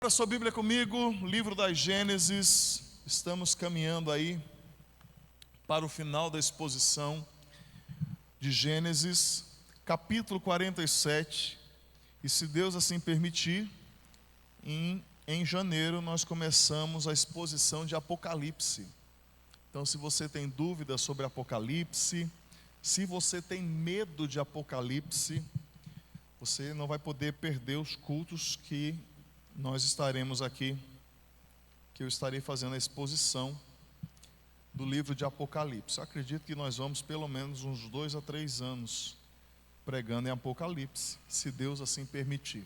Abra sua Bíblia comigo, livro das Gênesis. Estamos caminhando aí para o final da exposição de Gênesis, capítulo 47. E se Deus assim permitir, em janeiro nós começamos a exposição de Apocalipse. Então, se você tem dúvidas sobre Apocalipse, se você tem medo de Apocalipse, você não vai poder perder os cultos que nós estaremos aqui, que eu estarei fazendo a exposição do livro de Apocalipse. Eu acredito que nós vamos pelo menos uns 2 a 3 anos pregando em Apocalipse, se Deus assim permitir.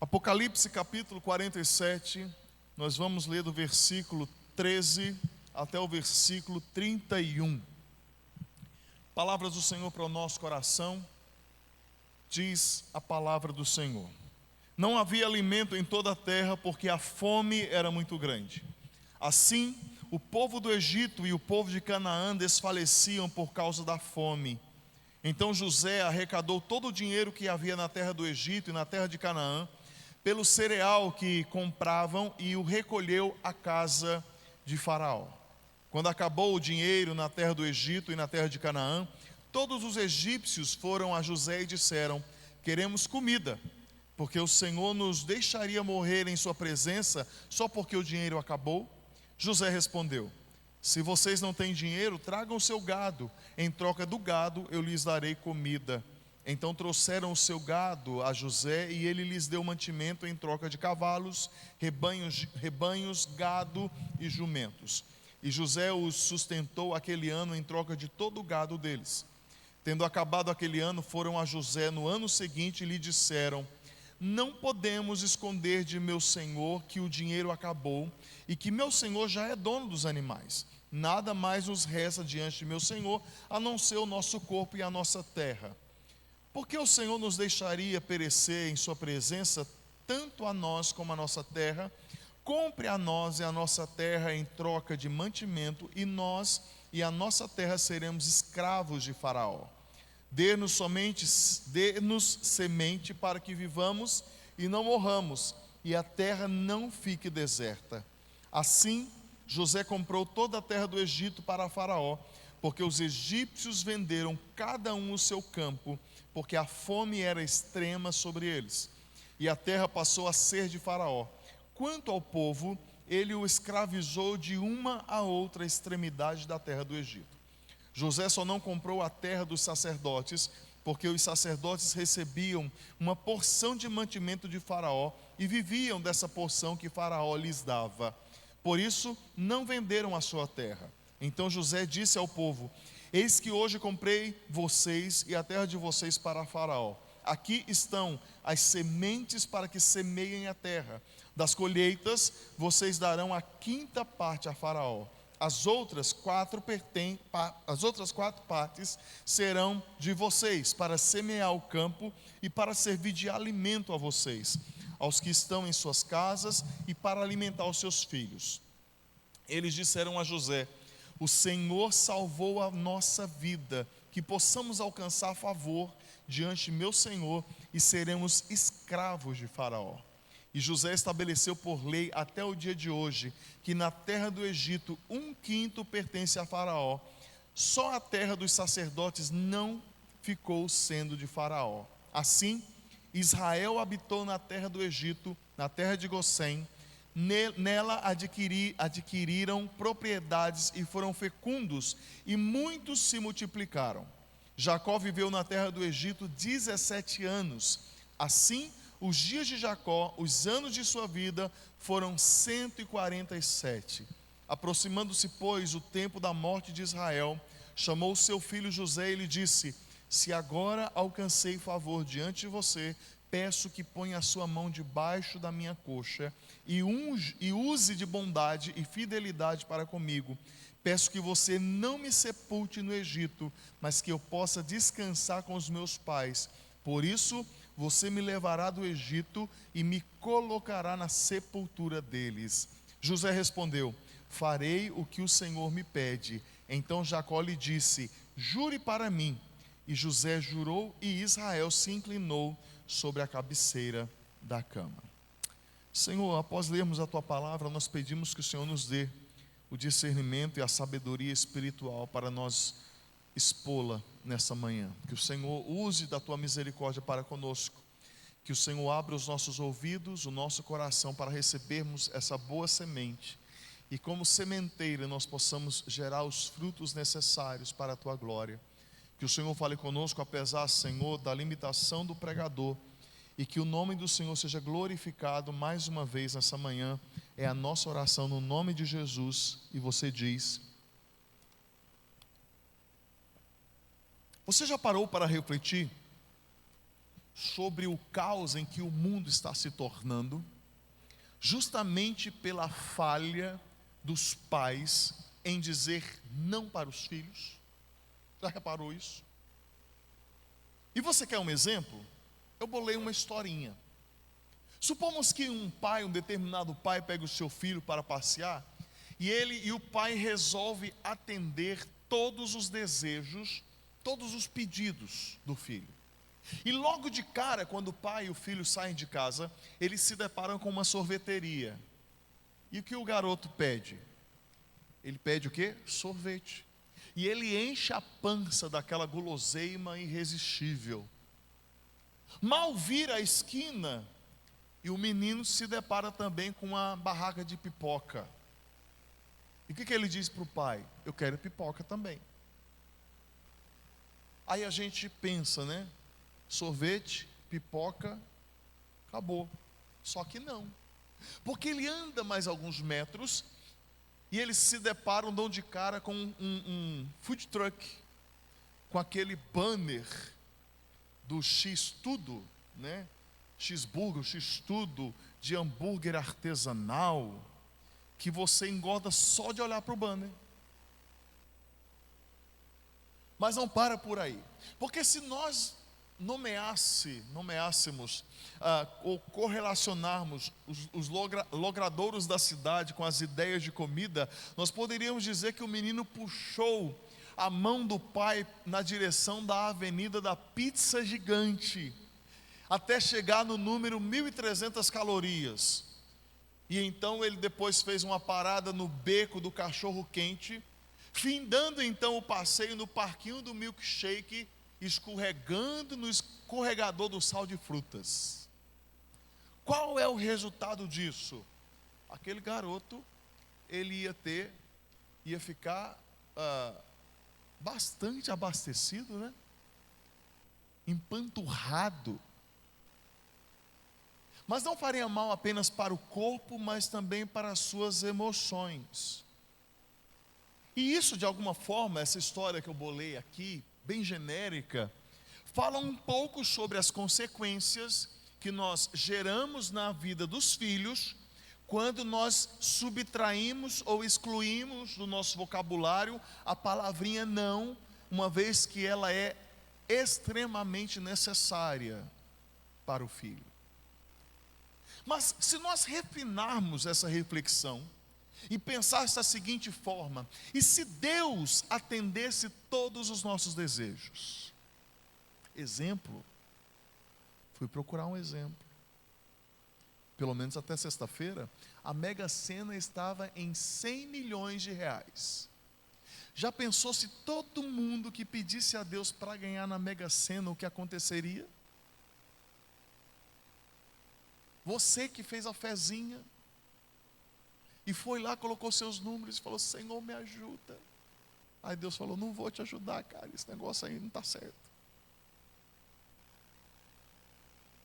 Apocalipse capítulo 47, nós vamos ler do versículo 13 até o versículo 31. Palavras do Senhor para o nosso coração. Diz a palavra do Senhor: não havia alimento em toda a terra, porque a fome era muito grande. Assim, o povo do Egito e o povo de Canaã desfaleciam por causa da fome. Então José arrecadou todo o dinheiro que havia na terra do Egito e na terra de Canaã, pelo cereal que compravam, e o recolheu à casa de Faraó. Quando acabou o dinheiro na terra do Egito e na terra de Canaã, todos os egípcios foram a José e disseram: queremos comida, porque o Senhor nos deixaria morrer em sua presença só porque o dinheiro acabou? José respondeu: se vocês não têm dinheiro, tragam o seu gado, em troca do gado eu lhes darei comida. Então trouxeram o seu gado a José, e ele lhes deu mantimento em troca de cavalos, rebanhos, gado e jumentos. E José os sustentou aquele ano em troca de todo o gado deles. Tendo acabado aquele ano, foram a José no ano seguinte e lhe disseram: não podemos esconder de meu senhor que o dinheiro acabou e que meu senhor já é dono dos animais. Nada mais nos resta diante de meu senhor, a não ser o nosso corpo e a nossa terra. Por que o Senhor nos deixaria perecer em sua presença, tanto a nós como a nossa terra? Compre a nós e a nossa terra em troca de mantimento, e nós e a nossa terra seremos escravos de Faraó. Dê-nos semente para que vivamos e não morramos, e a terra não fique deserta. Assim, José comprou toda a terra do Egito para Faraó, porque os egípcios venderam cada um o seu campo, porque a fome era extrema sobre eles. E a terra passou a ser de Faraó. Quanto ao povo, ele o escravizou de uma a outra extremidade da terra do Egito. José só não comprou a terra dos sacerdotes, porque os sacerdotes recebiam uma porção de mantimento de Faraó e viviam dessa porção que Faraó lhes dava. Por isso, não venderam a sua terra. Então José disse ao povo: eis que hoje comprei vocês e a terra de vocês para Faraó. Aqui estão as sementes para que semeiem a terra. Das colheitas, vocês darão a 5ª parte a Faraó. As outras 4 partes serão de vocês, para semear o campo e para servir de alimento a vocês, aos que estão em suas casas, e para alimentar os seus filhos. Eles disseram a José: o Senhor salvou a nossa vida, que possamos alcançar favor diante de meu Senhor, e seremos escravos de Faraó. E José estabeleceu por lei até o dia de hoje, que na terra do Egito 1/5 pertence a Faraó. Só a terra dos sacerdotes não ficou sendo de Faraó. Assim, Israel habitou na terra do Egito, na terra de Gosém. Nela adquiriram propriedades e foram fecundos, e muitos se multiplicaram. Jacó viveu na terra do Egito 17 anos. Assim, os dias de Jacó, os anos de sua vida, foram 147. Aproximando-se, pois, o tempo da morte de Israel, chamou seu filho José e lhe disse: se agora alcancei favor diante de você, peço que ponha a sua mão debaixo da minha coxa e use de bondade e fidelidade para comigo. Peço que você não me sepulte no Egito, mas que eu possa descansar com os meus pais. Por isso, você me levará do Egito e me colocará na sepultura deles. José respondeu: farei o que o Senhor me pede. Então Jacó lhe disse: jure para mim. E José jurou, e Israel se inclinou sobre a cabeceira da cama. Senhor, após lermos a Tua palavra, nós pedimos que o Senhor nos dê o discernimento e a sabedoria espiritual para nós expô-la nessa manhã. Que o Senhor use da Tua misericórdia para conosco. Que o Senhor abra os nossos ouvidos, o nosso coração para recebermos essa boa semente. E como sementeira nós possamos gerar os frutos necessários para a Tua glória. Que o Senhor fale conosco, apesar, Senhor, da limitação do pregador. E que o nome do Senhor seja glorificado mais uma vez nessa manhã. É a nossa oração no nome de Jesus. E você diz: você já parou para refletir sobre o caos em que o mundo está se tornando, justamente pela falha dos pais em dizer não para os filhos? Já reparou isso? E você quer um exemplo? Eu bolei uma historinha. Supomos que um determinado pai pega o seu filho para passear, e o pai resolve atender todos os desejos, todos os pedidos do filho. E logo de cara, quando o pai e o filho saem de casa, eles se deparam com uma sorveteria. E o que o garoto pede? Ele pede o quê? Sorvete. E ele enche a pança daquela guloseima irresistível. Mal vira a esquina e o menino se depara também com uma barraca de pipoca. E o que ele diz para o pai? Eu quero pipoca também. Aí a gente pensa, né? Sorvete, pipoca, acabou. Só que não. Porque ele anda mais alguns metros e eles se deparam, dão de cara com um food truck, com aquele banner do X-Tudo, né? X-Burger, X-Tudo, de hambúrguer artesanal, que você engorda só de olhar para o banner. Mas não para por aí, porque se nós nomeássemos ou correlacionarmos os logradouros da cidade com as ideias de comida, nós poderíamos dizer que o menino puxou a mão do pai na direção da avenida da pizza gigante, até chegar no número 1.300 calorias. E então ele depois fez uma parada no beco do cachorro quente, findando então o passeio no parquinho do milkshake, escorregando no escorregador do sal de frutas. Qual é o resultado disso? Aquele garoto, ele ia ficar bastante abastecido, né? Empanturrado. Mas não faria mal apenas para o corpo, mas também para as suas emoções. E isso, de alguma forma, essa história que eu bolei aqui, bem genérica, fala um pouco sobre as consequências que nós geramos na vida dos filhos quando nós subtraímos ou excluímos do nosso vocabulário a palavrinha não, uma vez que ela é extremamente necessária para o filho. Mas se nós refinarmos essa reflexão e pensar da seguinte forma: e se Deus atendesse todos os nossos desejos? Exemplo, fui procurar um exemplo. Pelo menos até sexta-feira, a Mega Sena estava em 100 milhões de reais. Já pensou se todo mundo que pedisse a Deus para ganhar na Mega Sena, o que aconteceria? Você que fez a fezinha e foi lá, colocou seus números e falou: Senhor, me ajuda. Aí Deus falou: não vou te ajudar, cara, esse negócio aí não está certo.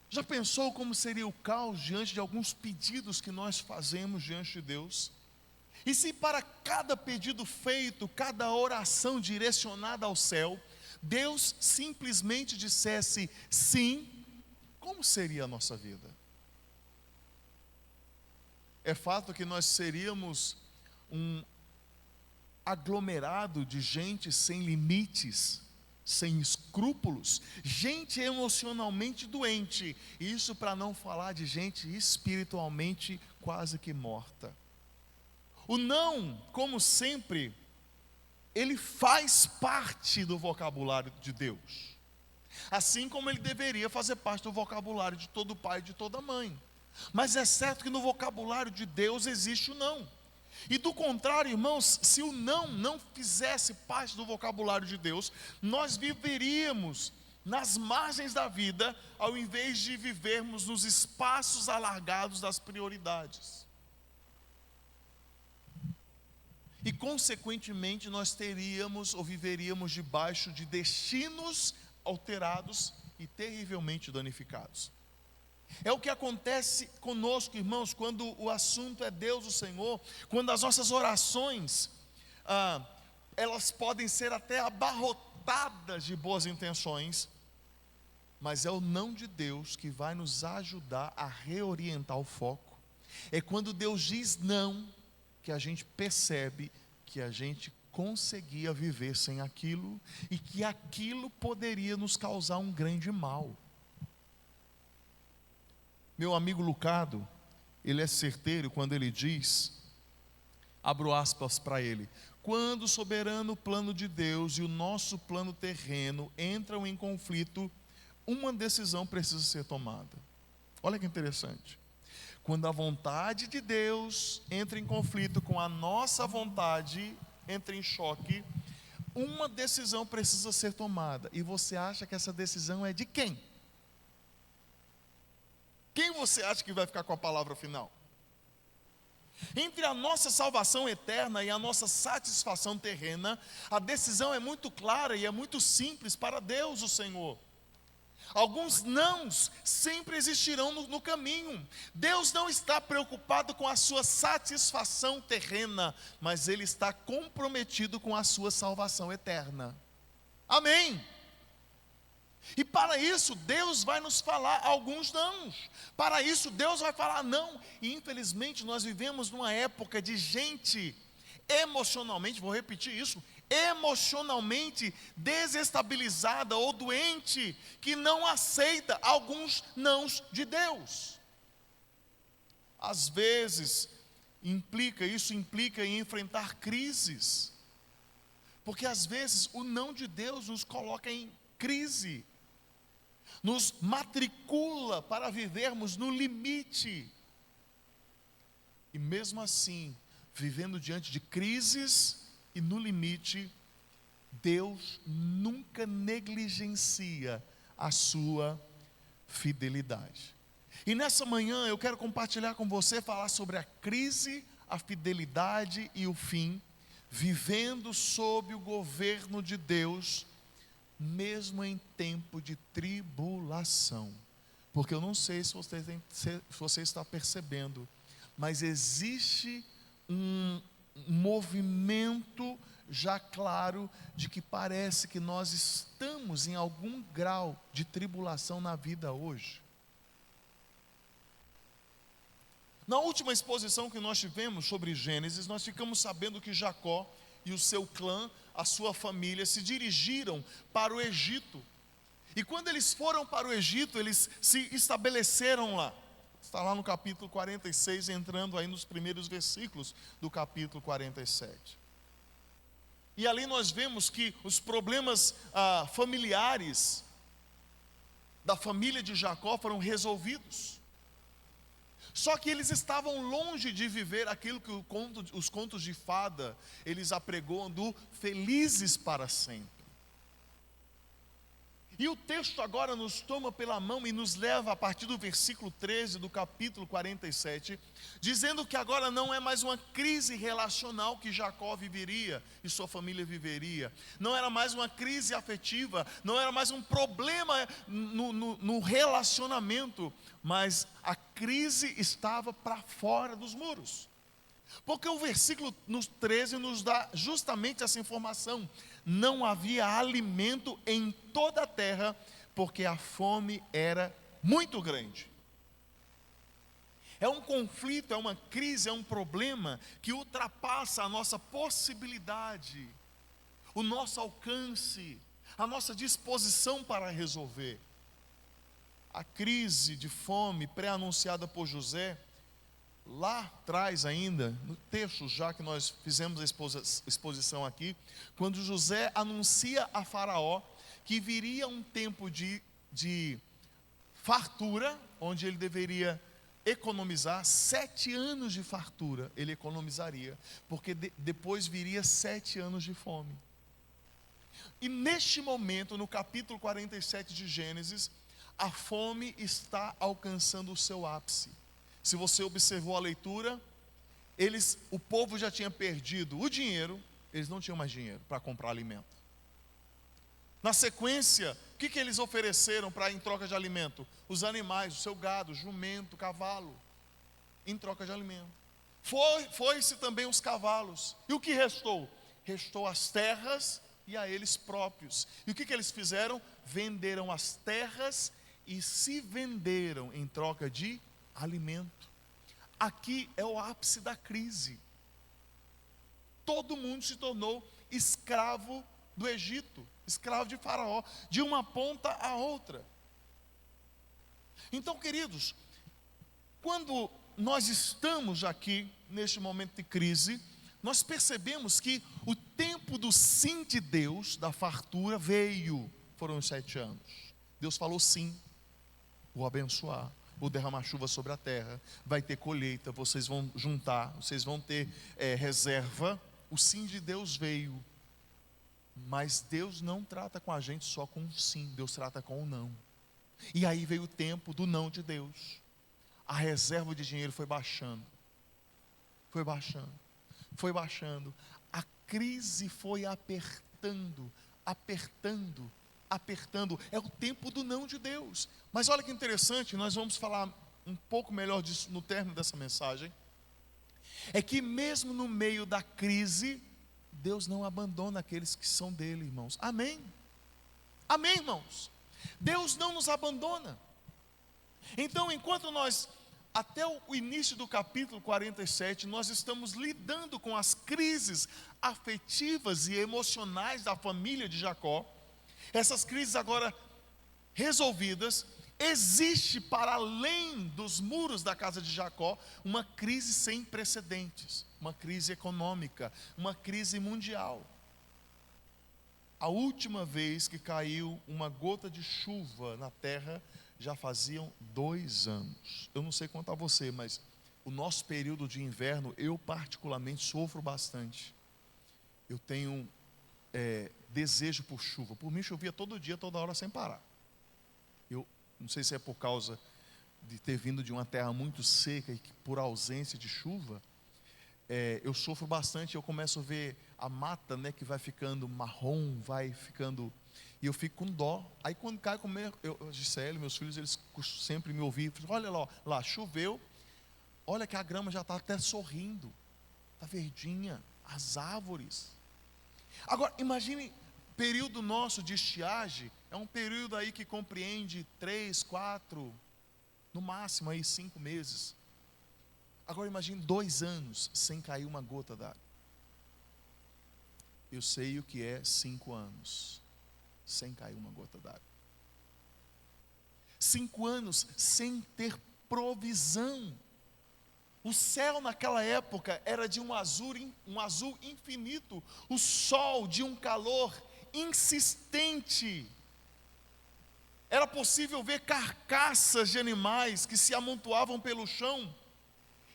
Já pensou como seria o caos diante de alguns pedidos que nós fazemos diante de Deus? E se para cada pedido feito, cada oração direcionada ao céu, Deus simplesmente dissesse sim, como seria a nossa vida? É fato que nós seríamos um aglomerado de gente sem limites, sem escrúpulos, gente emocionalmente doente, isso para não falar de gente espiritualmente quase que morta. O não, como sempre, ele faz parte do vocabulário de Deus, assim como ele deveria fazer parte do vocabulário de todo pai e de toda mãe. Mas é certo que no vocabulário de Deus existe o não. E do contrário, irmãos, se o não fizesse parte do vocabulário de Deus, nós viveríamos nas margens da vida, ao invés de vivermos nos espaços alargados das prioridades. E consequentemente nós teríamos ou viveríamos debaixo de destinos alterados e terrivelmente danificados. É o que acontece conosco, irmãos, quando o assunto é Deus, o Senhor, quando as nossas orações, elas podem ser até abarrotadas de boas intenções, mas é o não de Deus que vai nos ajudar a reorientar o foco. É quando Deus diz não, que a gente percebe que a gente conseguia viver sem aquilo, e que aquilo poderia nos causar um grande mal. Meu amigo Lucado, ele é certeiro quando ele diz, abro aspas para ele: quando o soberano plano de Deus e o nosso plano terreno entram em conflito, uma decisão precisa ser tomada. Olha que interessante. Quando a vontade de Deus entra em conflito com a nossa vontade, entra em choque, uma decisão precisa ser tomada. E você acha que essa decisão é de quem? Quem você acha que vai ficar com a palavra final? Entre a nossa salvação eterna e a nossa satisfação terrena, a decisão é muito clara e é muito simples para Deus, o Senhor. Alguns nãos sempre existirão no caminho. Deus não está preocupado com a sua satisfação terrena, mas Ele está comprometido com a sua salvação eterna. Amém? E para isso Deus vai nos falar alguns nãos. Para isso Deus vai falar não. E infelizmente nós vivemos numa época de gente emocionalmente, vou repetir isso, emocionalmente desestabilizada ou doente, que não aceita alguns nãos de Deus. Às vezes isso implica em enfrentar crises, porque às vezes o não de Deus nos coloca em crise, nos matricula para vivermos no limite. E mesmo assim, vivendo diante de crises e no limite, Deus nunca negligencia a sua fidelidade. E nessa manhã eu quero compartilhar com você, falar sobre a crise, a fidelidade e o fim, vivendo sob o governo de Deus, mesmo em tempo de tribulação. Porque eu não sei se você está percebendo, mas existe um movimento já claro de que parece que nós estamos em algum grau de tribulação na vida hoje. Na última exposição que nós tivemos sobre Gênesis, nós ficamos sabendo que Jacó e o seu clã, a sua família, se dirigiram para o Egito. E quando eles foram para o Egito, eles se estabeleceram lá. Está lá no capítulo 46, entrando aí nos primeiros versículos do capítulo 47. E ali nós vemos que os problemas familiares da família de Jacó foram resolvidos. Só que eles estavam longe de viver aquilo que os contos de fada, eles apregoam do felizes para sempre. E o texto agora nos toma pela mão e nos leva a partir do versículo 13 do capítulo 47, dizendo que agora não é mais uma crise relacional que Jacó viveria e sua família viveria, não era mais uma crise afetiva, não era mais um problema no relacionamento, mas a crise estava para fora dos muros. Porque o versículo 13 nos dá justamente essa informação: não havia alimento em toda a terra, porque a fome era muito grande. É um conflito, é uma crise, é um problema que ultrapassa a nossa possibilidade, o nosso alcance, a nossa disposição para resolver. A crise de fome pré-anunciada por José, lá atrás ainda, no texto já que nós fizemos a exposição aqui, quando José anuncia a Faraó que viria um tempo de fartura, onde ele deveria economizar 7 anos de fartura, ele economizaria, porque depois viria 7 anos de fome. E neste momento, no capítulo 47 de Gênesis, a fome está alcançando o seu ápice. Se você observou a leitura, o povo já tinha perdido o dinheiro, eles não tinham mais dinheiro para comprar alimento. Na sequência, o que eles ofereceram em troca de alimento? Os animais, o seu gado, jumento, cavalo, em troca de alimento. Foi-se também os cavalos. E o que restou? Restou as terras e a eles próprios. E o que eles fizeram? Venderam as terras e se venderam em troca de alimento. Aqui é o ápice da crise. Todo mundo se tornou escravo do Egito, escravo de Faraó, de uma ponta a outra. Então, queridos, quando nós estamos aqui neste momento de crise, nós percebemos que o tempo do sim de Deus, da fartura, veio. Foram os 7 anos. Deus falou sim, vou abençoar, vou derramar chuva sobre a terra, vai ter colheita, vocês vão juntar, vocês vão ter reserva. O sim de Deus veio. Mas Deus não trata com a gente só com um sim, Deus trata com um não. E aí veio o tempo do não de Deus. A reserva de dinheiro foi baixando. Foi baixando. Foi baixando. A crise foi apertando, apertando, apertando. É o tempo do não de Deus. Mas olha que interessante, nós vamos falar um pouco melhor disso no término dessa mensagem. É que mesmo no meio da crise, Deus não abandona aqueles que são dele, irmãos. Amém? Amém, irmãos? Deus não nos abandona. Então, enquanto nós, até o início do capítulo 47, nós estamos lidando com as crises afetivas e emocionais da família de Jacó, essas crises agora resolvidas, existe para além dos muros da casa de Jacó uma crise sem precedentes, uma crise econômica, uma crise mundial. A última vez que caiu uma gota de chuva na terra já faziam 2 anos. Eu não sei quanto a você, mas o nosso período de inverno, eu particularmente sofro bastante. Eu tenho desejo por chuva. Por mim chovia todo dia, toda hora, sem parar. Eu não sei se é por causa de ter vindo de uma terra muito seca e que por ausência de chuva, eu sofro bastante. Eu começo a ver a mata, que vai ficando marrom, vai ficando, e eu fico com dó. Aí quando cai, como Gisele, meus filhos, eles sempre me ouviam, olha lá, choveu, olha que a grama já está até sorrindo, está verdinha, as árvores. Agora imagine, período nosso de estiagem é um período aí que compreende 3, 4, no máximo aí 5 meses. Agora imagine 2 anos sem cair uma gota d'água. Eu sei o que é 5 anos sem cair uma gota d'água. 5 anos sem ter provisão. O céu naquela época era de um azul infinito, o sol de um calor insistente. Era possível ver carcaças de animais que se amontoavam pelo chão,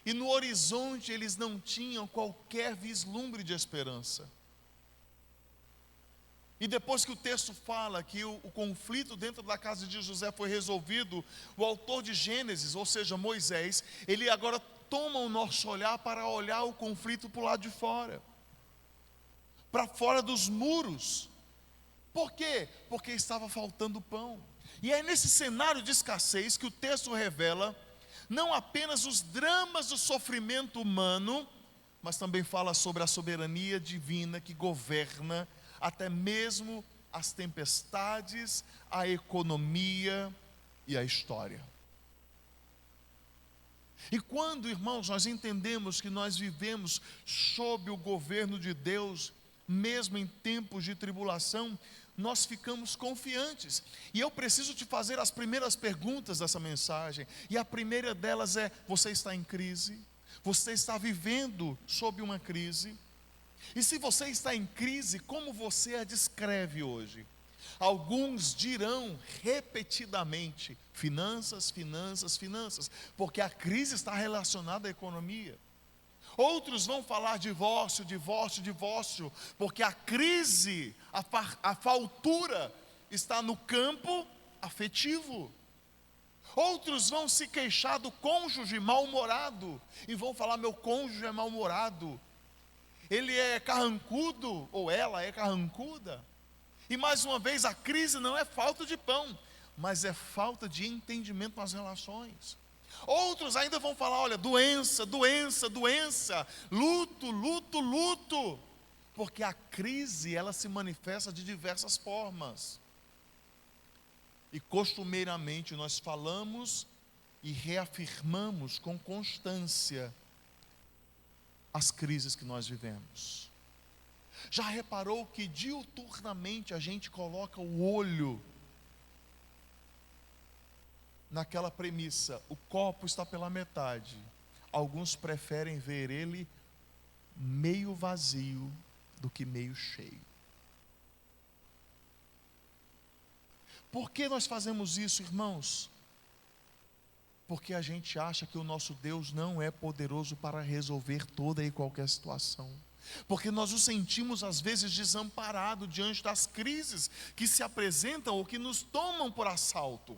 e no horizonte eles não tinham qualquer vislumbre de esperança. E depois que o texto fala que o conflito dentro da casa de José foi resolvido, o autor de Gênesis, ou seja, Moisés, ele agora toma o nosso olhar para olhar o conflito para o lado de fora, para fora dos muros. Por quê? Porque estava faltando pão. E é nesse cenário de escassez que o texto revela não apenas os dramas do sofrimento humano, mas também fala sobre a soberania divina que governa até mesmo as tempestades, a economia e a história. E quando, irmãos, nós entendemos que nós vivemos sob o governo de Deus, mesmo em tempos de tribulação, nós ficamos confiantes. E eu preciso te fazer as primeiras perguntas dessa mensagem. E a primeira delas é: você está em crise? Você está vivendo sob uma crise? E se você está em crise, como você a descreve hoje? Alguns dirão repetidamente: finanças, finanças, finanças, porque a crise está relacionada à economia. Outros vão falar divórcio, divórcio, divórcio, porque a crise, a faltura está no campo afetivo. Outros vão se queixar do cônjuge mal-humorado e vão falar: meu cônjuge é mal-humorado, ele é carrancudo ou ela é carrancuda. E mais uma vez, a crise não é falta de pão, mas é falta de entendimento nas relações. Outros ainda vão falar: olha, doença, doença, doença, luto, luto, luto, porque a crise, ela se manifesta de diversas formas. E costumeiramente nós falamos e reafirmamos com constância as crises que nós vivemos. Já reparou que diuturnamente a gente coloca o olho naquela premissa: o copo está pela metade. Alguns preferem ver ele meio vazio do que meio cheio. Por que nós fazemos isso, irmãos? Porque a gente acha que o nosso Deus não é poderoso para resolver toda e qualquer situação. Porque nós o sentimos às vezes desamparado diante das crises que se apresentam ou que nos tomam por assalto.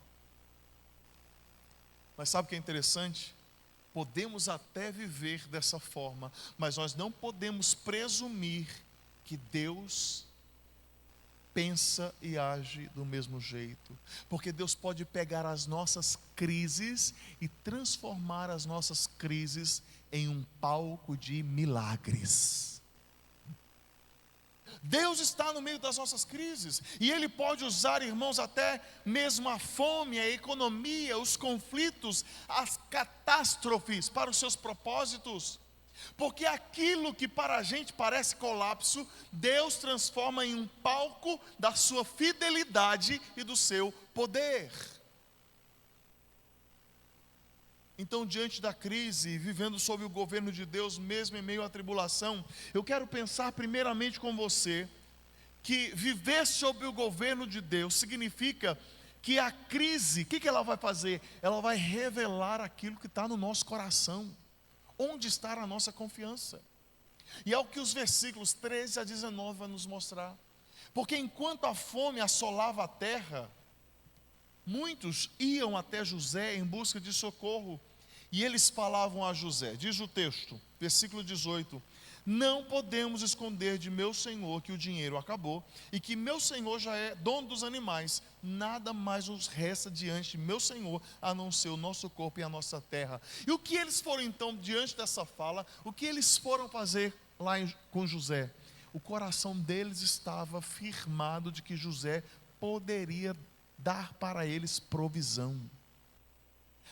Mas sabe o que é interessante? Podemos até viver dessa forma, mas nós não podemos presumir que Deus pensa e age do mesmo jeito, porque Deus pode pegar as nossas crises e transformar as nossas crises em um palco de milagres. Deus está no meio das nossas crises, e Ele pode usar, irmãos, até mesmo a fome, a economia, os conflitos, as catástrofes para os seus propósitos. Porque aquilo que para a gente parece colapso, Deus transforma em um palco da sua fidelidade e do seu poder. Então, diante da crise, vivendo sob o governo de Deus, mesmo em meio à tribulação, eu quero pensar primeiramente com você, que viver sob o governo de Deus significa que a crise, o que ela vai fazer? Ela vai revelar aquilo que está no nosso coração. Onde está a nossa confiança? E é o que os versículos 13 a 19 vão nos mostrar. Porque enquanto a fome assolava a terra, muitos iam até José em busca de socorro, e eles falavam a José, diz o texto, versículo 18: não podemos esconder de meu senhor que o dinheiro acabou, e que meu senhor já é dono dos animais, nada mais nos resta diante de meu senhor, a não ser o nosso corpo e a nossa terra. E o que eles foram então, diante dessa fala, o que eles foram fazer lá com José? O coração deles estava firmado de que José poderia dar para eles provisão.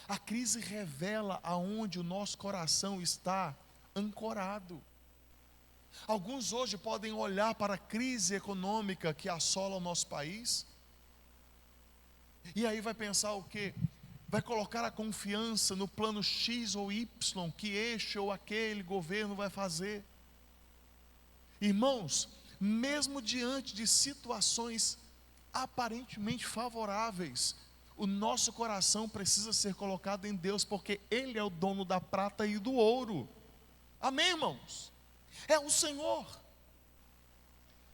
A crise revela aonde o nosso coração está ancorado. Alguns hoje podem olhar para a crise econômica que assola o nosso país, e aí vai pensar o quê? Vai colocar a confiança no plano X ou Y que este ou aquele governo vai fazer. Irmãos, mesmo diante de situações aparentemente favoráveis, o nosso coração precisa ser colocado em Deus, porque Ele é o dono da prata e do ouro. Amém, irmãos? É o Senhor.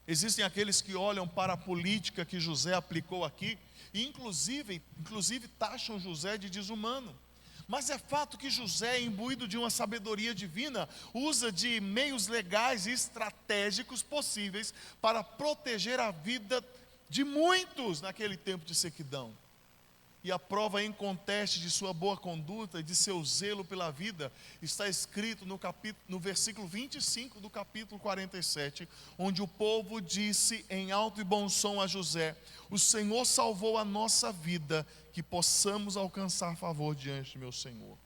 Existem aqueles que olham para a política que José aplicou aqui, e inclusive taxam José de desumano. Mas é fato que José, imbuído de uma sabedoria divina, usa de meios legais e estratégicos possíveis para proteger a vida de muitos naquele tempo de sequidão. E a prova em conteste de sua boa conduta e de seu zelo pela vida está escrito no versículo 25 do capítulo 47, onde o povo disse em alto e bom som a José: o Senhor salvou a nossa vida, que possamos alcançar favor diante de meu Senhor.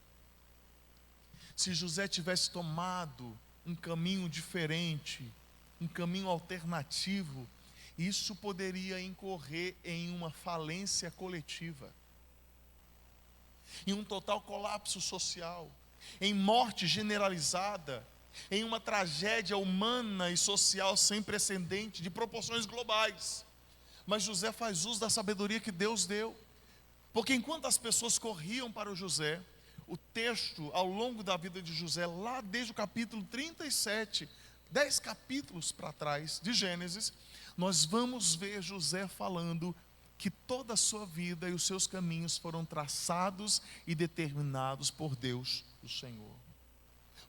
Se José tivesse tomado um caminho diferente, um caminho alternativo, isso poderia incorrer em uma falência coletiva, em um total colapso social, em morte generalizada, em uma tragédia humana e social sem precedente, de proporções globais. mas José faz uso da sabedoria que Deus deu. Porque enquanto as pessoas corriam para o José, o texto ao longo da vida de José, lá desde o capítulo 37, 10 capítulos para trás de Gênesis, nós vamos ver José falando que toda a sua vida e os seus caminhos foram traçados e determinados por Deus, o Senhor.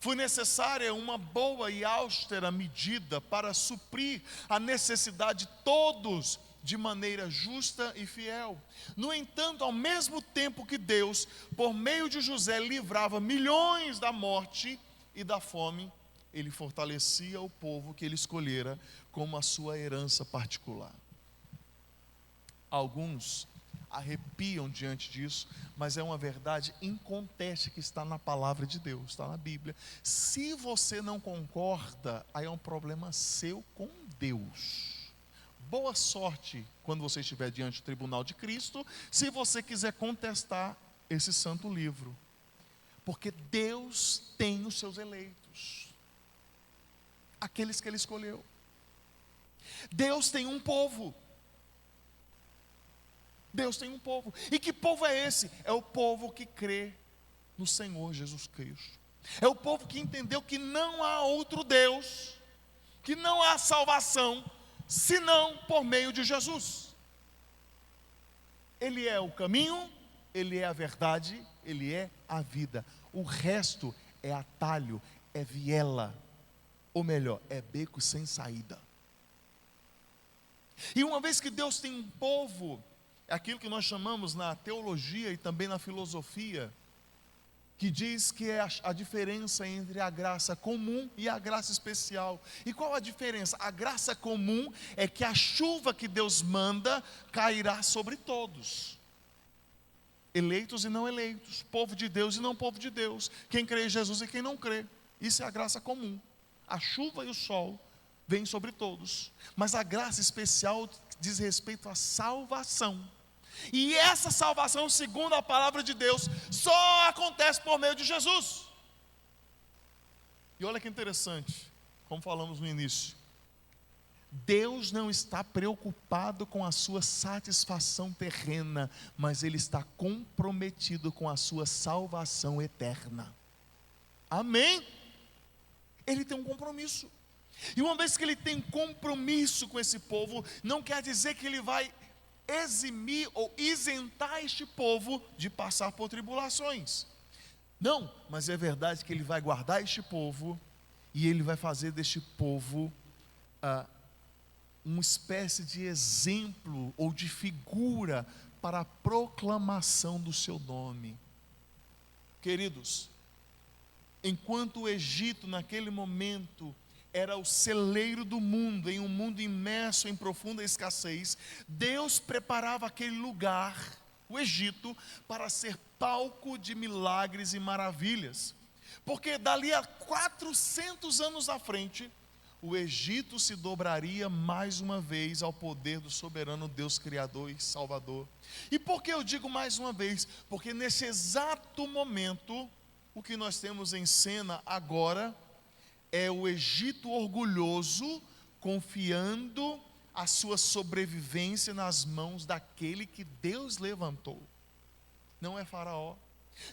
Foi necessária uma boa e austera medida para suprir a necessidade de todos de maneira justa e fiel. No entanto, ao mesmo tempo que Deus, por meio de José, livrava milhões da morte e da fome, ele fortalecia o povo que ele escolhera como a sua herança particular. Alguns arrepiam diante disso, mas é uma verdade inconteste que está na palavra de Deus, está na Bíblia. Se você não concorda, aí é um problema seu com Deus. Boa sorte quando você estiver diante do tribunal de Cristo, se você quiser contestar esse santo livro, porque Deus tem os seus eleitos, aqueles que Ele escolheu. Deus tem um povo. Deus tem um povo. E que povo é esse? É o povo que crê no Senhor Jesus Cristo. É o povo que entendeu que não há outro Deus, que não há salvação, senão por meio de Jesus. Ele é o caminho, Ele é a verdade, Ele é a vida. O resto é atalho, é viela, ou melhor, é beco sem saída. E uma vez que Deus tem um povo, é aquilo que nós chamamos na teologia e também na filosofia, que diz que é a diferença entre a graça comum e a graça especial. E qual a diferença? A graça comum é que a chuva que Deus manda cairá sobre todos, eleitos e não eleitos, povo de Deus e não povo de Deus, quem crê em Jesus e quem não crê. Isso é a graça comum. A chuva e o sol vêm sobre todos, mas a graça especial diz respeito à salvação. E essa salvação, segundo a palavra de Deus, só acontece por meio de Jesus. E olha que interessante, como falamos no início, Deus não está preocupado com a sua satisfação terrena, mas Ele está comprometido com a sua salvação eterna. Amém? Ele tem um compromisso. E uma vez que Ele tem compromisso com esse povo, não quer dizer que Ele vai eximir ou isentar este povo de passar por tribulações. Não, mas é verdade que Ele vai guardar este povo e Ele vai fazer deste povo uma espécie de exemplo ou de figura para a proclamação do seu nome. Queridos, enquanto o Egito naquele momento era o celeiro do mundo, em um mundo imerso em profunda escassez, Deus preparava aquele lugar, o Egito, para ser palco de milagres e maravilhas, porque dali a 400 anos à frente, o Egito se dobraria mais uma vez ao poder do soberano Deus Criador e Salvador. E por que eu digo mais uma vez? Porque nesse exato momento, o que nós temos em cena agora é o Egito orgulhoso, confiando a sua sobrevivência nas mãos daquele que Deus levantou. Não é Faraó,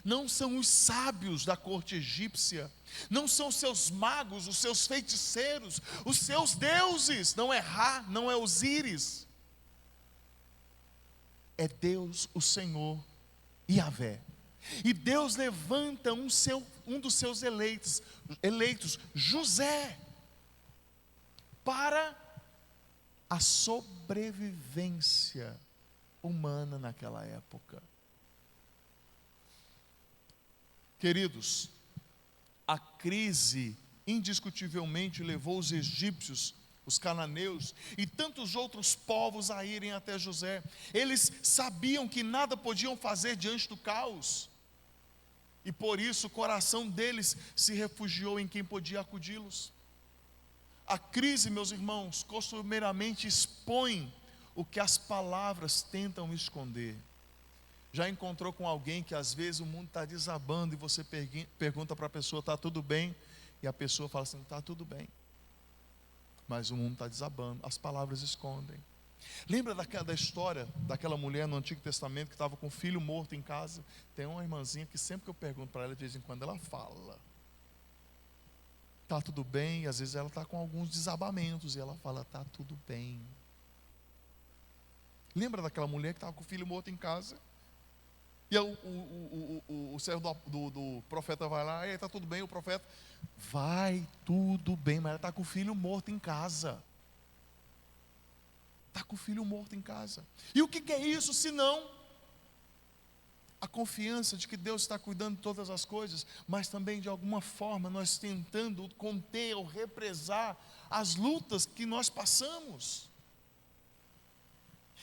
não são os sábios da corte egípcia, não são os seus magos, os seus feiticeiros, os seus deuses, não é Ra, não é Osíris. É Deus, o Senhor, Yahvé. E Deus levanta um dos seus eleitos, José, para a sobrevivência humana naquela época. Queridos, a crise indiscutivelmente levou os egípcios, os cananeus e tantos outros povos a irem até José. Eles sabiam que nada podiam fazer diante do caos, e por isso o coração deles se refugiou em quem podia acudi-los. A crise, meus irmãos, costumeiramente expõe o que as palavras tentam esconder. Já encontrou com alguém que às vezes o mundo está desabando e você pergunta para a pessoa, está tudo bem? E a pessoa fala assim, está tudo bem, mas o mundo está desabando. As palavras escondem. Lembra da história daquela mulher no Antigo Testamento que estava com o filho morto em casa? Tem uma irmãzinha que sempre que eu pergunto para ela, de vez em quando ela fala: está tudo bem? E às vezes ela está com alguns desabamentos e ela fala: está tudo bem. Lembra daquela mulher que estava com o filho morto em casa? E o servo do profeta vai lá: está tudo bem? O profeta: vai tudo bem, mas ela está com o filho morto em casa. Está com o filho morto em casa. E o que é isso senão a confiança de que Deus está cuidando de todas as coisas, mas também de alguma forma nós tentando conter ou represar as lutas que nós passamos.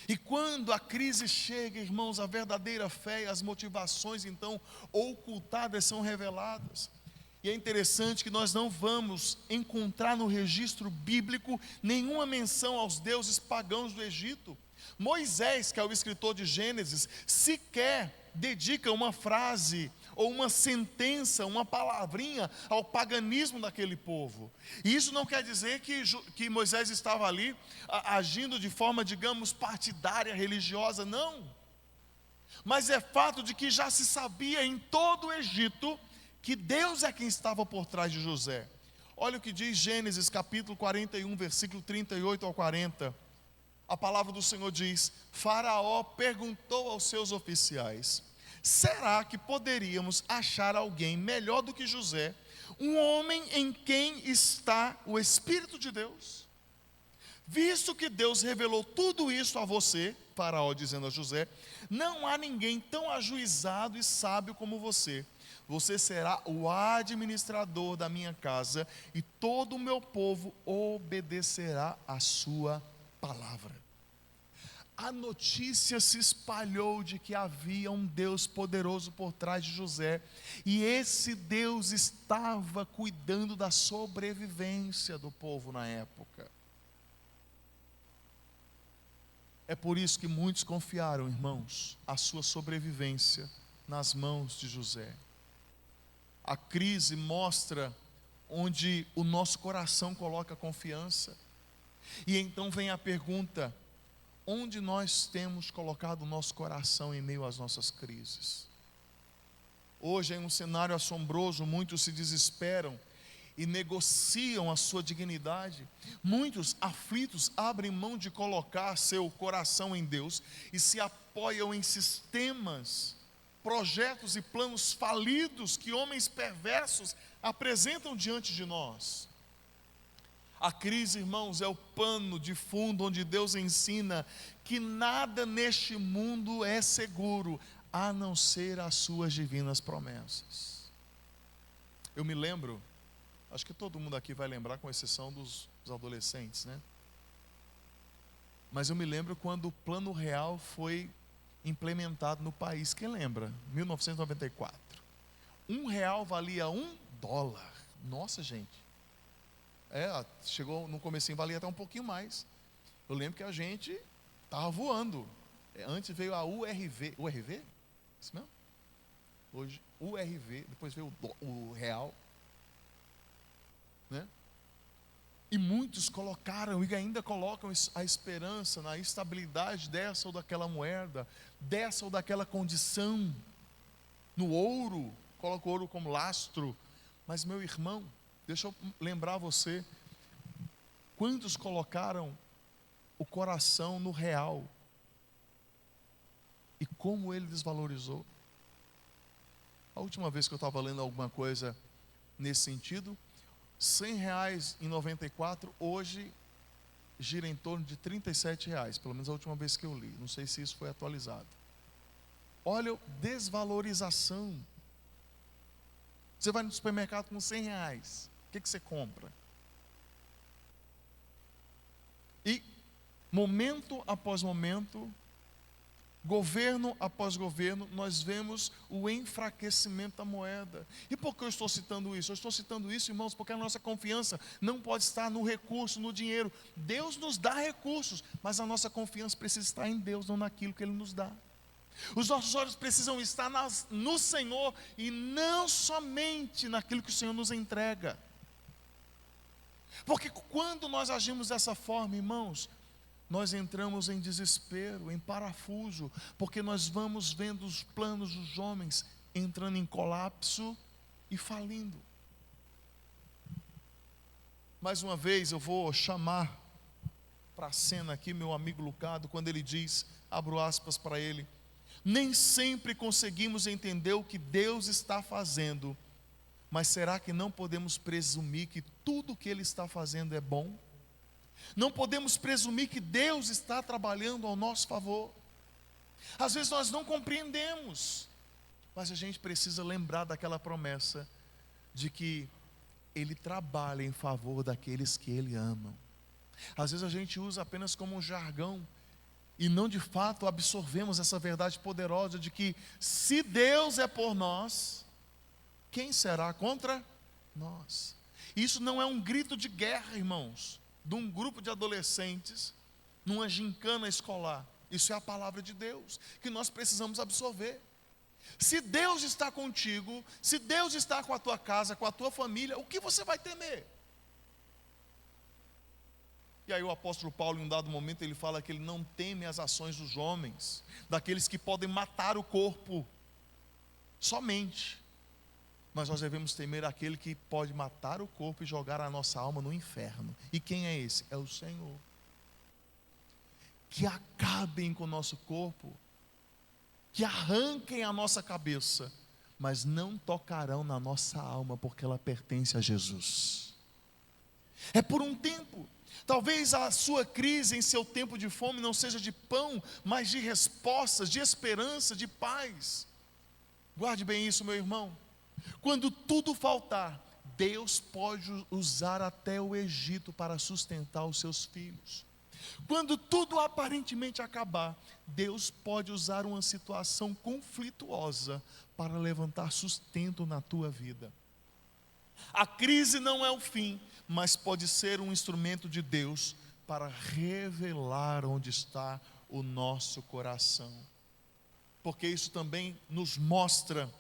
E quando a crise chega, irmãos, a verdadeira fé e as motivações então ocultadas são reveladas. E é interessante que nós não vamos encontrar no registro bíblico nenhuma menção aos deuses pagãos do Egito. Moisés, que é o escritor de Gênesis, sequer dedica uma frase ou uma sentença, uma palavrinha ao paganismo daquele povo. E isso não quer dizer que Moisés estava ali agindo de forma, digamos, partidária, religiosa, não. Mas é fato de que já se sabia em todo o Egito que Deus é quem estava por trás de José. Olha o que diz Gênesis capítulo 41, versículo 38 ao 40. A palavra do Senhor diz: Faraó perguntou aos seus oficiais: será que poderíamos achar alguém melhor do que José, um homem em quem está o Espírito de Deus? Visto que Deus revelou tudo isso a você, Faraó dizendo a José, não há ninguém tão ajuizado e sábio como você. Você será o administrador da minha casa e todo o meu povo obedecerá à sua palavra. A notícia se espalhou de que havia um Deus poderoso por trás de José, e esse Deus estava cuidando da sobrevivência do povo na época. É por isso que muitos confiaram, irmãos, a sua sobrevivência nas mãos de José. A crise mostra onde o nosso coração coloca confiança. E então vem a pergunta: onde nós temos colocado o nosso coração em meio às nossas crises? Hoje, em um cenário assombroso, muitos se desesperam e negociam a sua dignidade. Muitos aflitos abrem mão de colocar seu coração em Deus e se apoiam em sistemas, projetos e planos falidos que homens perversos apresentam diante de nós. A crise, irmãos, é o pano de fundo onde Deus ensina que nada neste mundo é seguro, a não ser as suas divinas promessas. Eu me lembro, acho que todo mundo aqui vai lembrar, com exceção dos adolescentes, né? Mas eu me lembro quando o Plano Real foi implementado no país. Quem lembra? 1994. R$1 valia $1. Nossa, gente. Chegou no comecinho, valia até um pouquinho mais. Eu lembro que a gente estava voando. Antes veio a URV. URV? Isso mesmo? Hoje, URV, depois veio o real. Né? E muitos colocaram e ainda colocam a esperança na estabilidade dessa ou daquela moeda, dessa ou daquela condição, no ouro, coloca o ouro como lastro. Mas, meu irmão, deixa eu lembrar você, quantos colocaram o coração no real e como ele desvalorizou? A última vez que eu estava lendo alguma coisa nesse sentido, R$100 em 94, hoje gira em torno de R$37, pelo menos a última vez que eu li, não sei se isso foi atualizado. Olha a desvalorização. Você vai no supermercado com R$100, o que você compra? E momento após momento, governo após governo, nós vemos o enfraquecimento da moeda. E por que eu estou citando isso? Eu estou citando isso, irmãos, porque a nossa confiança não pode estar no recurso, no dinheiro. Deus nos dá recursos, mas a nossa confiança precisa estar em Deus, não naquilo que Ele nos dá. Os nossos olhos precisam estar no Senhor e não somente naquilo que o Senhor nos entrega. Porque quando nós agimos dessa forma, irmãos, nós entramos em desespero, em parafuso, porque nós vamos vendo os planos dos homens entrando em colapso e falindo. Mais uma vez eu vou chamar para a cena aqui meu amigo Lucado, quando ele diz, abro aspas para ele: nem sempre conseguimos entender o que Deus está fazendo, mas será que não podemos presumir que tudo o que Ele está fazendo é bom? Não podemos presumir que Deus está trabalhando ao nosso favor? Às vezes nós não compreendemos, mas a gente precisa lembrar daquela promessa de que Ele trabalha em favor daqueles que Ele ama. Às vezes a gente usa apenas como um jargão e não de fato absorvemos essa verdade poderosa de que se Deus é por nós, quem será contra nós? Isso não é um grito de guerra, irmãos, de um grupo de adolescentes numa gincana escolar. Isso é a palavra de Deus que nós precisamos absorver. Se Deus está contigo, se Deus está com a tua casa, com a tua família, o que você vai temer? E aí o apóstolo Paulo, em um dado momento, ele fala que ele não teme as ações dos homens, daqueles que podem matar o corpo somente, mas nós devemos temer aquele que pode matar o corpo e jogar a nossa alma no inferno. E quem é esse? É o Senhor. Que acabem com o nosso corpo, que arranquem a nossa cabeça, mas não tocarão na nossa alma, porque ela pertence a Jesus. É por um tempo. Talvez a sua crise em seu tempo de fome não seja de pão, mas de respostas, de esperança, de paz. Guarde bem isso, meu irmão. Quando tudo faltar, Deus pode usar até o Egito para sustentar os seus filhos. Quando tudo aparentemente acabar, Deus pode usar uma situação conflituosa para levantar sustento na tua vida. A crise não é o fim, mas pode ser um instrumento de Deus para revelar onde está o nosso coração. Porque isso também nos mostra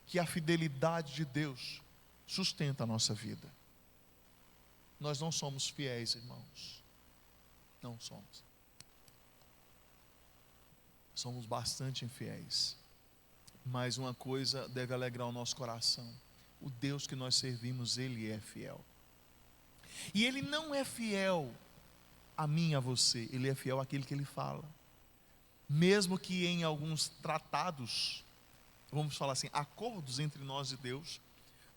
que a fidelidade de Deus sustenta a nossa vida. Nós não somos fiéis, irmãos. Não somos. Somos bastante infiéis. Mas uma coisa deve alegrar o nosso coração: o Deus que nós servimos, Ele é fiel. E Ele não é fiel a mim e a você, Ele é fiel àquilo que Ele fala. Mesmo que em alguns tratados, vamos falar assim, acordos entre nós e Deus,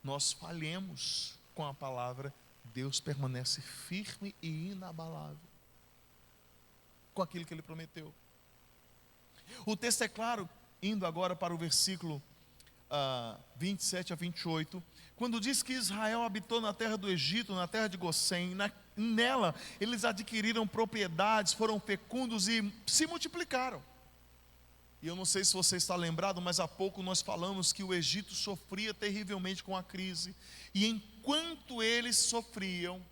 nós falhemos com a palavra, Deus permanece firme e inabalável com aquilo que Ele prometeu. O texto é claro, indo agora para o versículo 27 a 28, quando diz que Israel habitou na terra do Egito, na terra de Gossém, nela eles adquiriram propriedades, foram fecundos e se multiplicaram. E eu não sei se você está lembrado, mas há pouco nós falamos que o Egito sofria terrivelmente com a crise, e enquanto eles sofriam,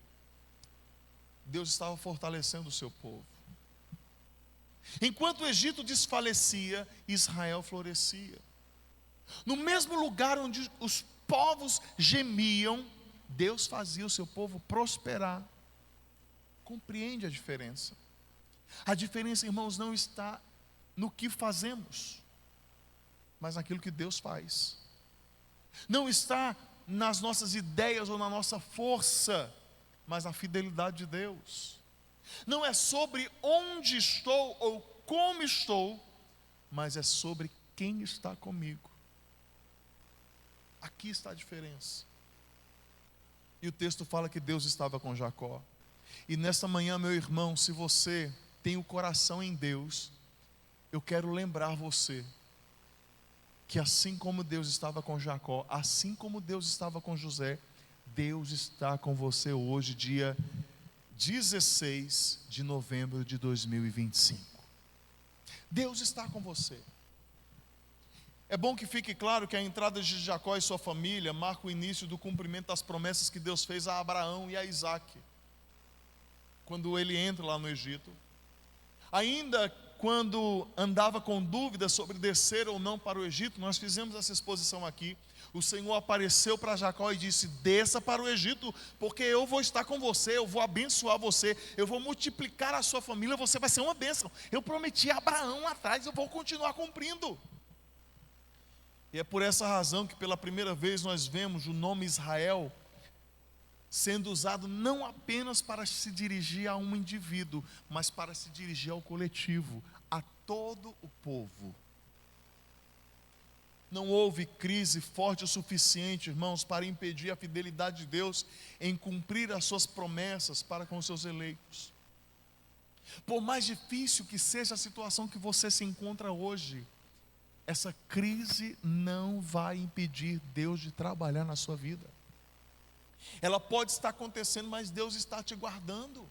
Deus estava fortalecendo o seu povo. Enquanto o Egito desfalecia, Israel florescia. No mesmo lugar onde os povos gemiam, Deus fazia o seu povo prosperar. Compreende a diferença? A diferença, irmãos, não está no que fazemos, mas naquilo que Deus faz. Não está nas nossas ideias ou na nossa força, mas na fidelidade de Deus. Não é sobre onde estou ou como estou, mas é sobre quem está comigo. Aqui está a diferença. E o texto fala que Deus estava com Jacó. E nesta manhã, meu irmão, se você tem o coração em Deus, eu quero lembrar você que assim como Deus estava com Jacó, assim como Deus estava com José, Deus está com você hoje, dia 16 de novembro de 2025. Deus está com você. É bom que fique claro que a entrada de Jacó e sua família marca o início do cumprimento das promessas que Deus fez a Abraão e a Isaac, quando ele entra lá no Egito. Ainda quando andava com dúvidas sobre descer ou não para o Egito, nós fizemos essa exposição aqui. o Senhor apareceu para Jacó e disse: desça para o Egito, porque eu vou estar com você, eu vou abençoar você, eu vou multiplicar a sua família, você vai ser uma bênção. Eu prometi a Abraão lá atrás, eu vou continuar cumprindo. E é por essa razão que pela primeira vez nós vemos o nome Israel sendo usado não apenas para se dirigir a um indivíduo, mas para se dirigir ao coletivo, a todo o povo. Não houve crise forte o suficiente, irmãos, para impedir a fidelidade de Deus em cumprir as suas promessas para com os seus eleitos. Por mais difícil que seja a situação que você se encontra hoje, essa crise não vai impedir Deus de trabalhar na sua vida. Ela pode estar acontecendo, mas Deus está te guardando.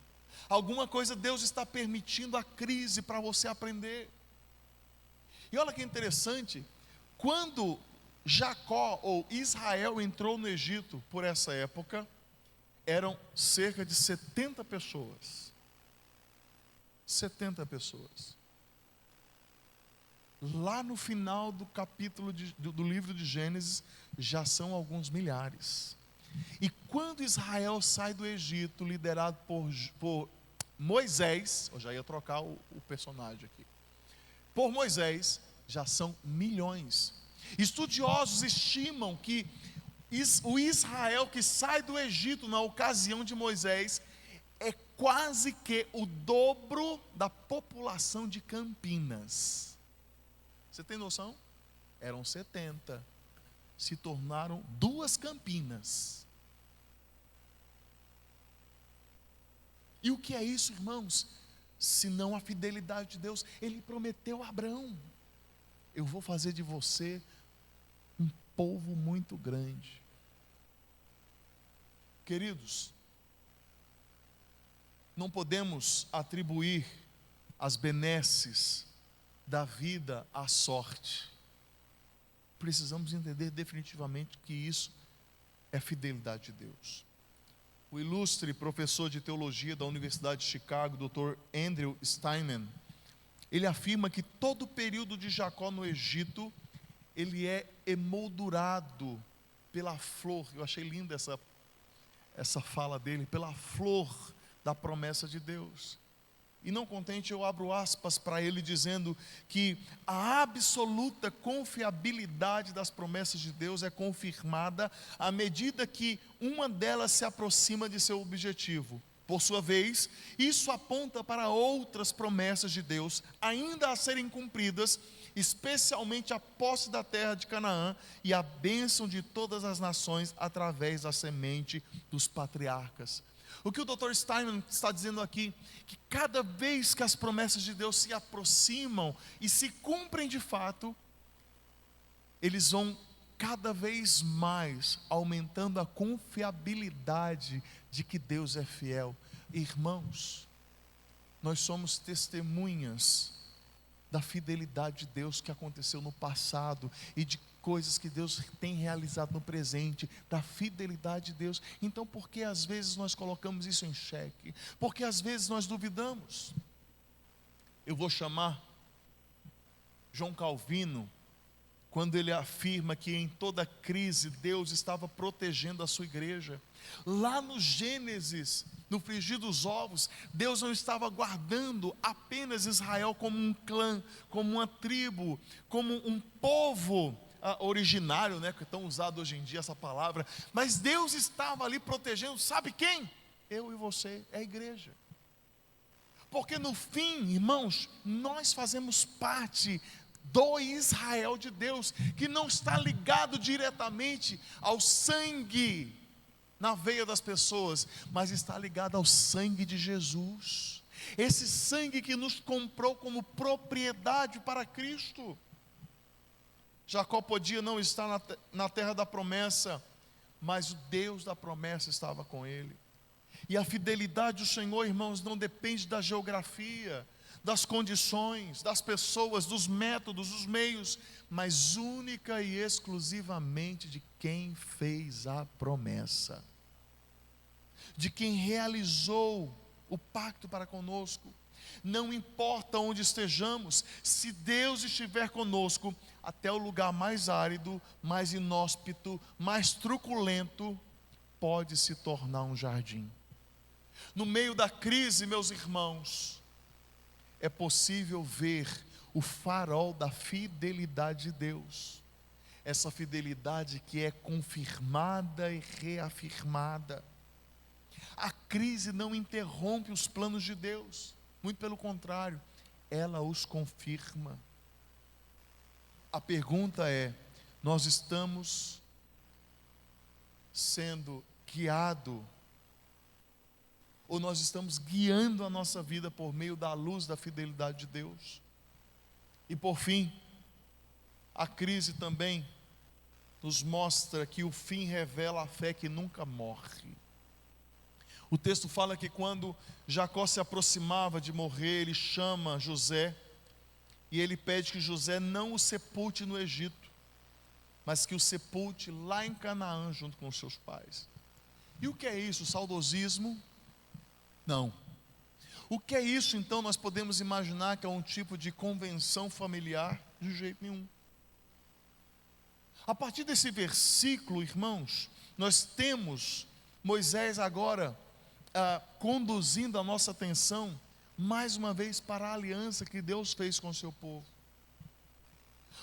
Alguma coisa Deus está permitindo a crise para você aprender. E olha que interessante, quando Jacó ou Israel entrou no Egito por essa época, eram cerca de 70 pessoas. 70 pessoas. Lá no final do capítulo do livro de Gênesis, já são alguns milhares. E quando Israel sai do Egito, liderado por Moisés, eu já ia trocar o personagem aqui, por Moisés, já são milhões. Estudiosos estimam que o Israel que sai do Egito na ocasião de Moisés é quase que o dobro da população de Campinas. Você tem noção? Eram 70, se tornaram 2 Campinas. E o que é isso, irmãos? Senão a fidelidade de Deus. Ele prometeu a Abraão: eu vou fazer de você um povo muito grande. Queridos, não podemos atribuir as benesses da vida à sorte. Precisamos entender definitivamente que isso é fidelidade de Deus. O ilustre professor de teologia da Universidade de Chicago, Dr. Andrew Steinman, ele afirma que todo o período de Jacó no Egito, ele é emoldurado pela flor. Eu achei linda essa fala dele, pela flor da promessa de Deus. E não contente, eu abro aspas para ele dizendo que a absoluta confiabilidade das promessas de Deus é confirmada à medida que uma delas se aproxima de seu objetivo. Por sua vez, isso aponta para outras promessas de Deus ainda a serem cumpridas, especialmente a posse da terra de Canaã e a bênção de todas as nações através da semente dos patriarcas. O que o Dr. Steinman está dizendo aqui, que cada vez que as promessas de Deus se aproximam e se cumprem de fato, eles vão cada vez mais aumentando a confiabilidade de que Deus é fiel. Irmãos, nós somos testemunhas da fidelidade de Deus que aconteceu no passado e de coisas que Deus tem realizado no presente, da fidelidade de Deus. Então, por que às vezes nós colocamos isso em xeque? Porque às vezes nós duvidamos. Eu vou chamar João Calvino, quando ele afirma que em toda crise Deus estava protegendo a sua igreja. Lá no Gênesis, no frigir dos ovos, Deus não estava guardando apenas Israel como um clã, como uma tribo, como um povo originário, né, que é tão usado hoje em dia essa palavra, mas Deus estava ali protegendo, sabe quem? Eu e você, é a igreja. Porque no fim, irmãos, nós fazemos parte do Israel de Deus, que não está ligado diretamente ao sangue na veia das pessoas, mas está ligado ao sangue de Jesus, esse sangue que nos comprou como propriedade para Cristo. Jacó podia não estar na terra da promessa, mas o Deus da promessa estava com ele. E a fidelidade do Senhor, irmãos, não depende da geografia, das condições, das pessoas, dos métodos, dos meios, mas única e exclusivamente de quem fez a promessa, de quem realizou o pacto para conosco. Não importa onde estejamos, se Deus estiver conosco, até o lugar mais árido, mais inóspito, mais truculento, pode se tornar um jardim. No meio da crise, meus irmãos, é possível ver o farol da fidelidade de Deus. Essa fidelidade que é confirmada e reafirmada. A crise não interrompe os planos de Deus, muito pelo contrário, ela os confirma. A pergunta é: nós estamos sendo guiados, ou nós estamos guiando a nossa vida por meio da luz da fidelidade de Deus? E por fim, a crise também nos mostra que o fim revela a fé que nunca morre. O texto fala que quando Jacó se aproximava de morrer, ele chama José, e ele pede que José não o sepulte no Egito, mas que o sepulte lá em Canaã, junto com os seus pais. E o que é isso? Saudosismo? Não. O que é isso, então? Nós podemos imaginar que é um tipo de convenção familiar? De jeito nenhum. A partir desse versículo, irmãos, nós temos Moisés agora conduzindo a nossa atenção mais uma vez para a aliança que Deus fez com o seu povo.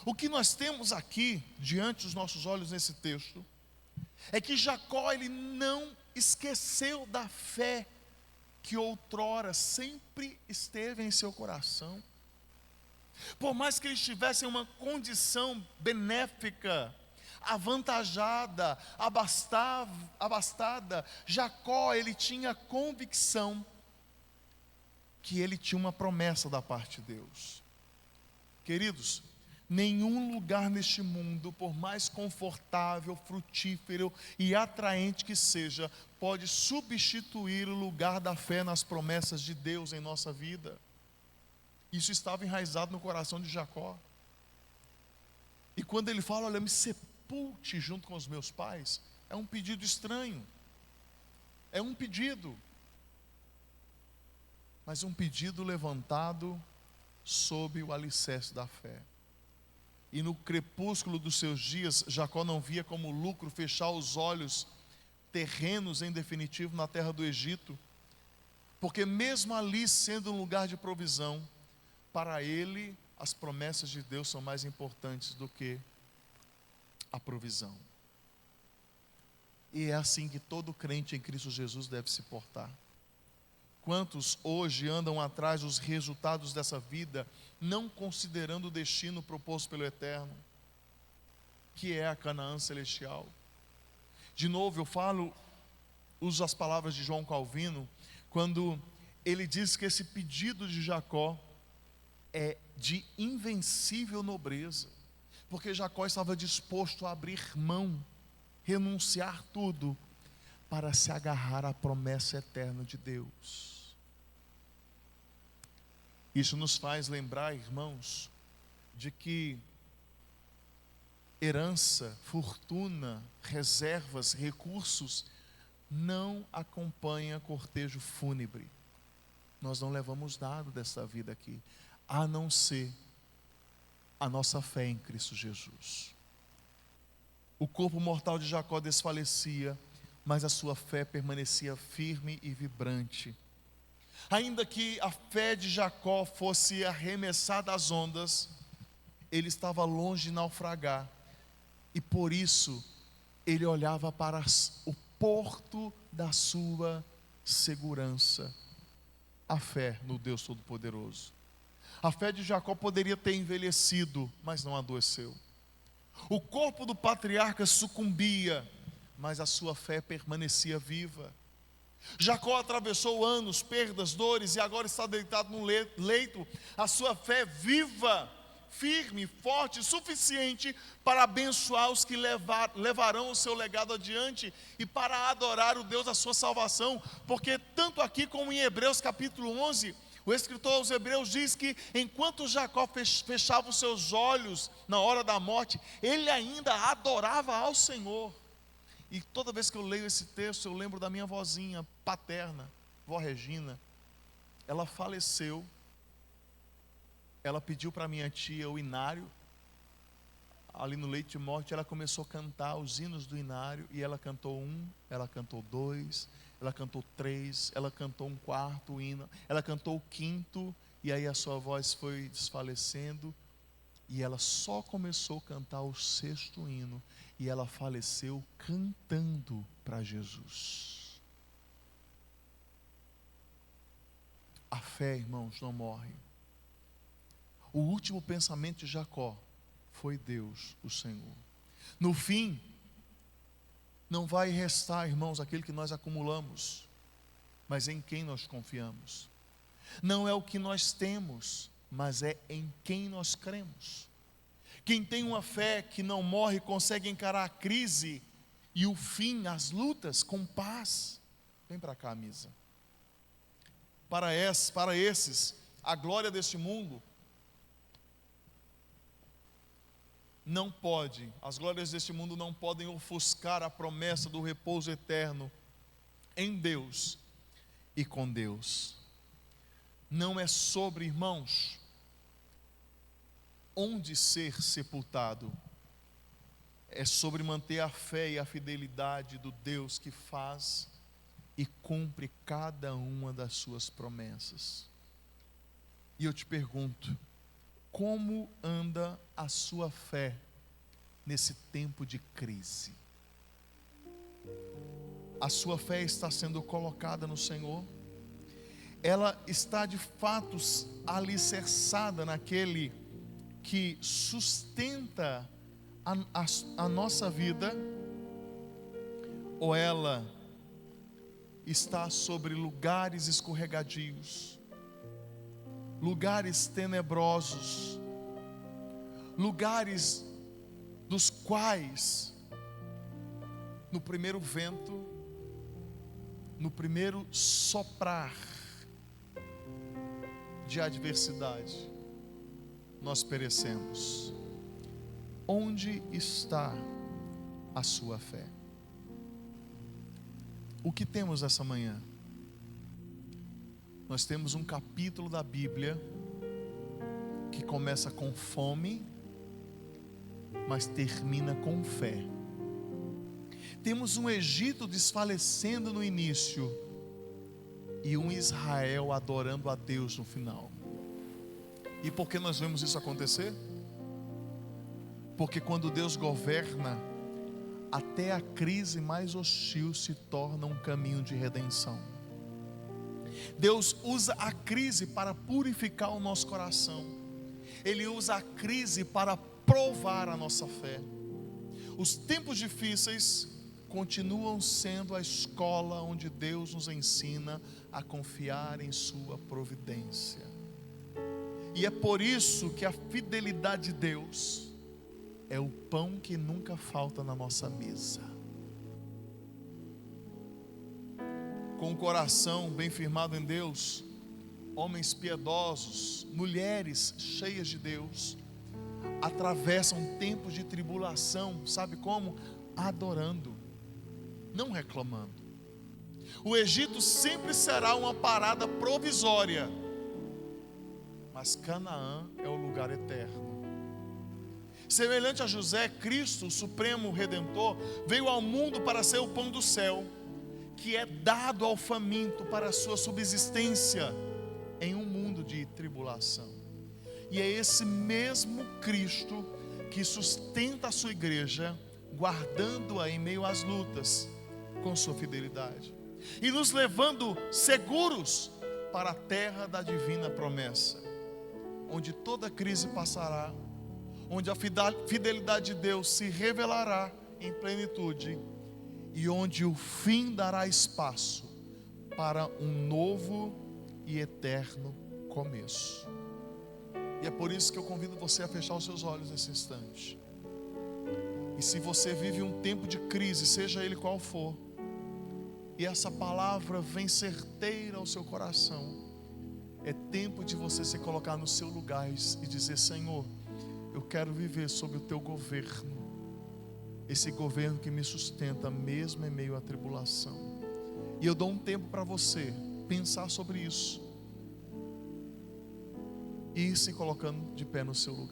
O que nós temos aqui diante dos nossos olhos nesse texto é que Jacó, ele não esqueceu da fé que outrora sempre esteve em seu coração. Por mais que ele estivesse em uma condição benéfica, avantajada, abastada, Jacó, ele tinha convicção que ele tinha uma promessa da parte de Deus. Queridos, nenhum lugar neste mundo, por mais confortável, frutífero e atraente que seja, pode substituir o lugar da fé nas promessas de Deus em nossa vida. Isso estava enraizado no coração de Jacó. E quando ele fala: olha, me sepulte junto com os meus pais, é um pedido estranho. É um pedido, mas um pedido levantado sob o alicerce da fé. E no crepúsculo dos seus dias, Jacó não via como lucro fechar os olhos terrenos em definitivo na terra do Egito, porque mesmo ali sendo um lugar de provisão, para ele as promessas de Deus são mais importantes do que a provisão. E é assim que todo crente em Cristo Jesus deve se portar. Quantos hoje andam atrás dos resultados dessa vida, não considerando o destino proposto pelo Eterno, que é a Canaã celestial? De novo eu uso as palavras de João Calvino, quando ele diz que esse pedido de Jacó é de invencível nobreza, porque Jacó estava disposto a abrir mão, renunciar tudo, para se agarrar à promessa eterna de Deus. Isso nos faz lembrar, irmãos, de que herança, fortuna, reservas, recursos não acompanha cortejo fúnebre. Nós não levamos nada dessa vida aqui, a não ser a nossa fé em Cristo Jesus. O corpo mortal de Jacó desfalecia, mas a sua fé permanecia firme e vibrante. Ainda que a fé de Jacó fosse arremessada às ondas, ele estava longe de naufragar, e por isso ele olhava para o porto da sua segurança, a fé no Deus Todo-Poderoso. A fé de Jacó poderia ter envelhecido, mas não adoeceu. O corpo do patriarca sucumbia, mas a sua fé permanecia viva. Jacó atravessou anos, perdas, dores, e agora está deitado num leito. A sua fé viva, firme, forte, suficiente para abençoar os que levarão o seu legado adiante e para adorar o Deus da sua salvação. Porque tanto aqui como em Hebreus capítulo 11, o escritor aos Hebreus diz que enquanto Jacó fechava os seus olhos na hora da morte, ele ainda adorava ao Senhor. E toda vez que eu leio esse texto, eu lembro da minha vozinha paterna, vó Regina. ela faleceu. Ela pediu para minha tia o inário. Ali no leito de morte, ela começou a cantar os hinos do inário. E ela cantou 1, ela cantou 2, ela cantou 3, ela cantou um quarto hino, ela cantou o quinto. E aí a sua voz foi desfalecendo. E ela só começou a cantar o 6º hino. E ela faleceu cantando para Jesus. A fé, irmãos, não morre. O último pensamento de Jacó foi Deus, o Senhor. No fim, não vai restar, irmãos, aquilo que nós acumulamos, mas em quem nós confiamos. Não é o que nós temos, mas é em quem nós cremos. Quem tem uma fé que não morre consegue encarar a crise e o fim, as lutas, com paz. Vem para cá, Misa. Para esses, a glória deste mundo não pode, as glórias deste mundo não podem ofuscar a promessa do repouso eterno em Deus e com Deus. Não é sobre, irmãos, onde ser sepultado, é sobre manter a fé e a fidelidade do Deus que faz e cumpre cada uma das suas promessas. E eu te pergunto, como anda a sua fé nesse tempo de crise? A sua fé está sendo colocada no Senhor? Ela está de fato alicerçada naquele que sustenta a nossa vida? Ou ela está sobre lugares escorregadios, lugares tenebrosos, lugares dos quais, no primeiro vento, no primeiro soprar de adversidade, nós perecemos? Onde está a sua fé? O que temos essa manhã? Nós temos um capítulo da Bíblia que começa com fome, mas termina com fé. Temos um Egito desfalecendo no início e um Israel adorando a Deus no final. E por que nós vemos isso acontecer? Porque quando Deus governa, até a crise mais hostil se torna um caminho de redenção. Deus usa a crise para purificar o nosso coração. Ele usa a crise para provar a nossa fé. Os tempos difíceis continuam sendo a escola onde Deus nos ensina a confiar em sua providência. E é por isso que a fidelidade de Deus é o pão que nunca falta na nossa mesa. Com o coração bem firmado em Deus, homens piedosos, mulheres cheias de Deus, atravessam tempos de tribulação, sabe como? Adorando, não reclamando. O Egito sempre será uma parada provisória, mas Canaã é o lugar eterno. Semelhante a José, Cristo, o Supremo Redentor, veio ao mundo para ser o pão do céu, que é dado ao faminto para a sua subsistência em um mundo de tribulação. E é esse mesmo Cristo que sustenta a sua igreja, guardando-a em meio às lutas com sua fidelidade, e nos levando seguros para a terra da divina promessa, onde toda crise passará, onde a fidelidade de Deus se revelará em plenitude, e onde o fim dará espaço para um novo e eterno começo. E é por isso que eu convido você a fechar os seus olhos nesse instante. E se você vive um tempo de crise, seja ele qual for, e essa palavra vem certeira ao seu coração, é tempo de você se colocar no seu lugar e dizer: Senhor, eu quero viver sob o teu governo, esse governo que me sustenta mesmo em meio à tribulação. E eu dou um tempo para você pensar sobre isso, e se colocando de pé no seu lugar.